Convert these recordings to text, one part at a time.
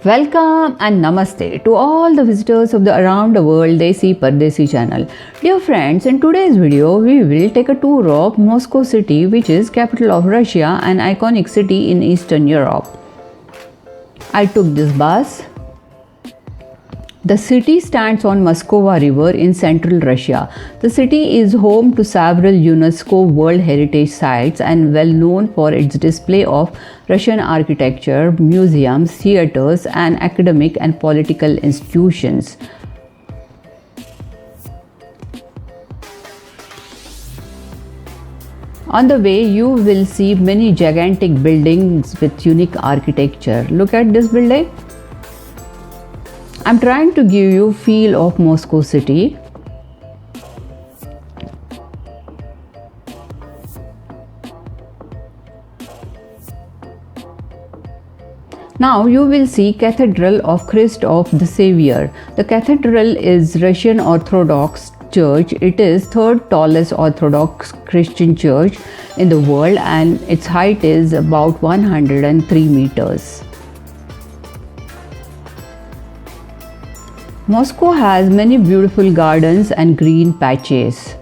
Welcome and namaste to all the visitors of the Around the World Desi Pardesi channel. Dear friends, in today's video, we will take a tour of Moscow city, which is capital of Russia and iconic city in Eastern Europe. I took this bus. The city stands on Moskova River in central Russia. The city is home to several UNESCO World Heritage Sites and well known for its display of Russian architecture, museums, theaters, and academic and political institutions. On the way, you will see many gigantic buildings with unique architecture. Look at this building. I'm trying to give you a feel of Moscow city. Now you will see Cathedral of Christ of the Savior. The cathedral is Russian Orthodox Church. It is third tallest Orthodox Christian church in the world and its height is about 103 meters. Moscow has many beautiful gardens and green patches.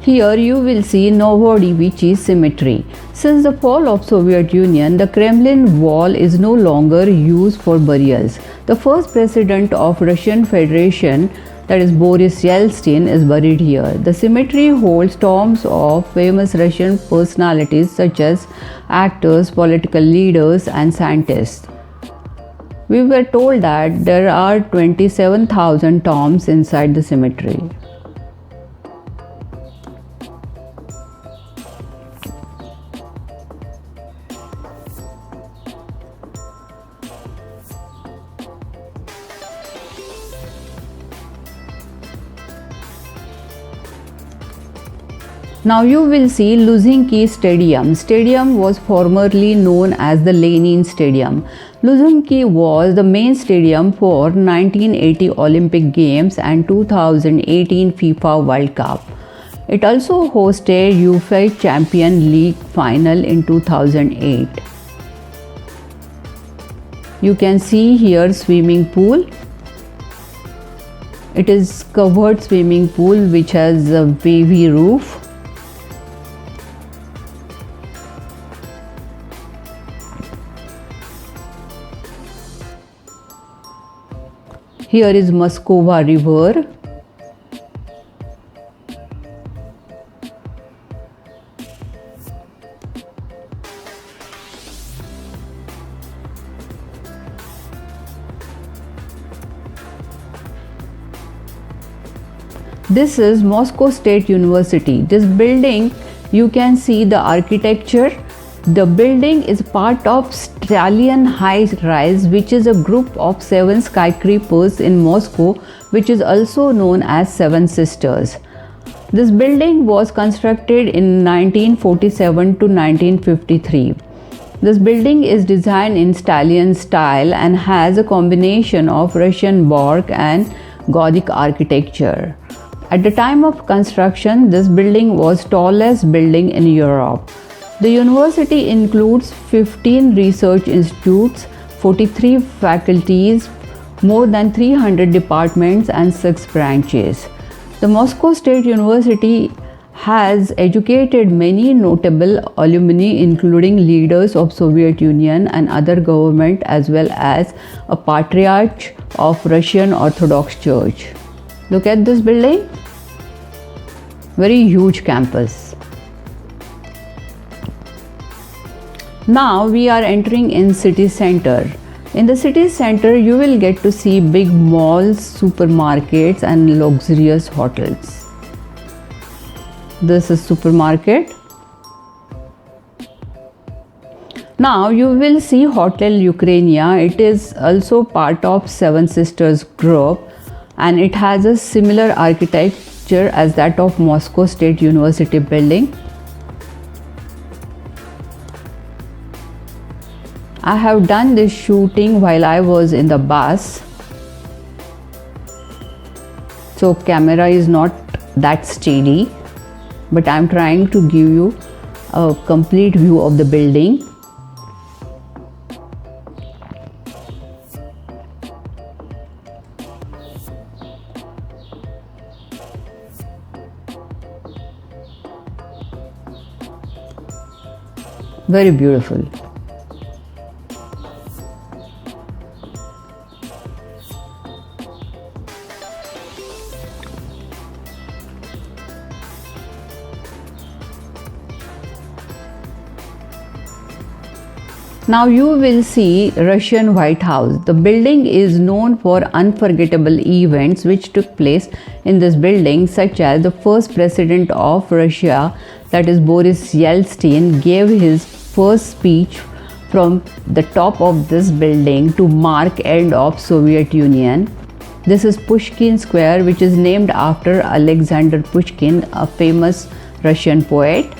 Here you will see Novodevichy Cemetery. Since the fall of Soviet Union, the Kremlin wall is no longer used for burials. The first president of Russian Federation, that is Boris Yeltsin, is buried here. The cemetery holds tombs of famous Russian personalities such as actors, political leaders, and scientists. We were told that there are 27,000 tombs inside the cemetery. Now you will see Luzhniki Stadium. Stadium was formerly known as the Lenin Stadium. Luzhniki was the main stadium for 1980 Olympic Games and 2018 FIFA World Cup. It also hosted UEFA Champions League final in 2008. You can see here swimming pool. It is covered swimming pool which has a wavy roof. Here is Moskova River. This is Moscow State University. This building, you can see the architecture. The building is part of Stalin High Rise, which is a group of 7 skyscrapers in Moscow, which is also known as Seven Sisters. This building was constructed in 1947 to 1953. This building is designed in Stalin style and has a combination of Russian Baroque and Gothic architecture. At the time of construction, this building was tallest building in Europe. The university includes 15 research institutes, 43 faculties, more than 300 departments and 6 branches. The Moscow State University has educated many notable alumni including leaders of Soviet Union and other government as well as a patriarch of Russian Orthodox Church. Look at this building. Very huge campus. Now we are entering in city center. In the city center, you will get to see big malls, supermarkets and luxurious hotels. This is supermarket. Now you will see Hotel Ukrainia. It is also part of Seven Sisters group and it has a similar architecture as that of Moscow State University building. I have done this shooting while I was in the bus. so camera is not that steady, but I'm trying to give you a complete view of the building. Very beautiful. Now you will see Russian White House. The building is known for unforgettable events which took place in this building, such as the first president of Russia, that is Boris Yeltsin, gave his first speech from the top of this building to mark end of Soviet Union. This is Pushkin Square, which is named after Alexander Pushkin, a famous Russian poet.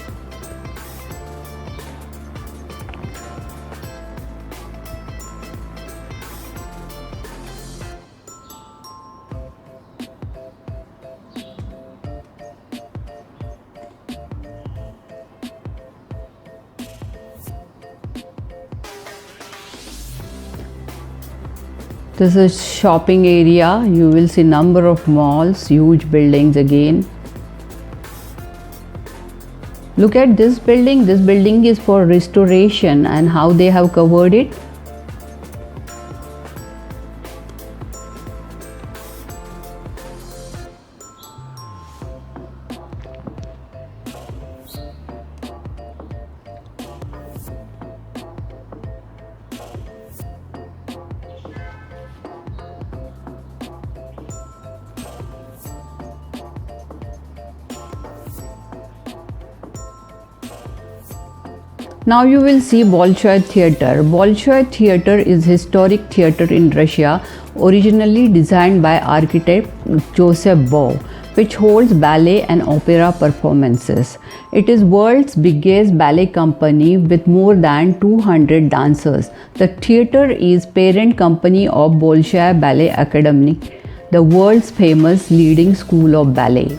This is shopping area. You will see number of malls, huge buildings again. Look at this building. This building is for restoration, and how they have covered it. Now you will see Bolshoi Theatre. Bolshoi Theatre is historic theatre in Russia, originally designed by architect Joseph Bow, which holds ballet and opera performances. It is world's biggest ballet company with more than 200 dancers. The theatre is parent company of Bolshoi Ballet Academy, the world's famous leading school of ballet.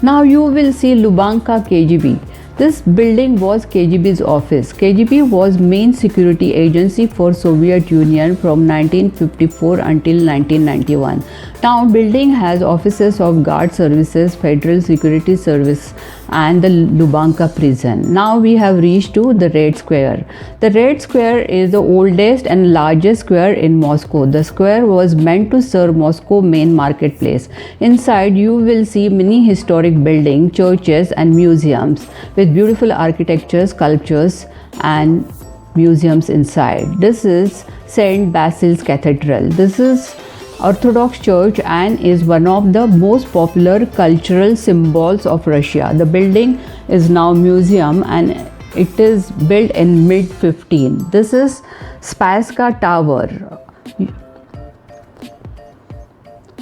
Now you will see Lubyanka KGB. This building was KGB's office. KGB was main security agency for Soviet Union from 1954 until 1991. Now building has offices of Guard Services, Federal Security Service and the Lubyanka prison. Now we have reached to the Red Square. The Red Square is the oldest and largest square in Moscow. The square was meant to serve Moscow main marketplace. Inside you will see many historic buildings, churches and museums with beautiful architecture, sculptures and museums inside. This is St. Basil's Cathedral. This is Orthodox Church and is one of the most popular cultural symbols of Russia. The building is now museum and it is built in mid-15. This is Spasska Tower.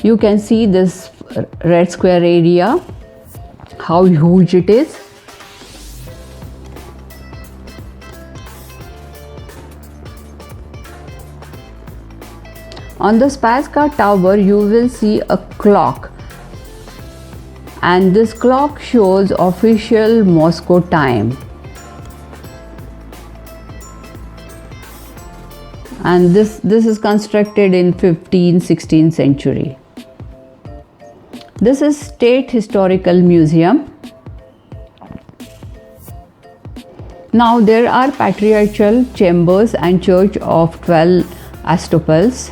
You can see this Red Square area, how huge it is. On the Spasska Tower, you will see a clock, and this clock shows official Moscow time. And this is constructed in 15th-16th century. This is State Historical Museum. Now there are patriarchal chambers and church of 12 Astaples.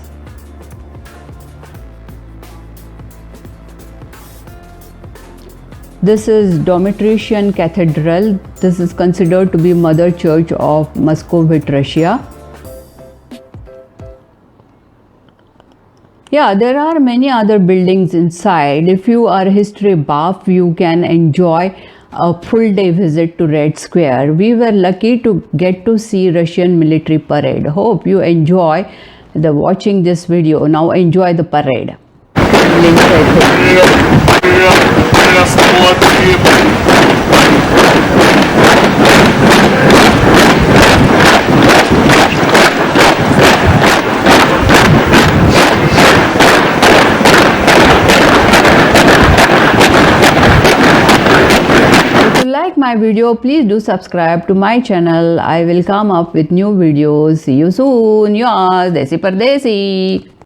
This is Domitian Cathedral. This is considered to be Mother Church of Muscovite, Russia. Yeah, there are many other buildings inside. If you are a history buff, you can enjoy a full day visit to Red Square. We were lucky to get to see Russian military parade. Hope you enjoy the watching this video. Now enjoy the parade. If you like my video, please do subscribe to my channel. I will come up with new videos. See you soon. Yours, Desi Pardesi.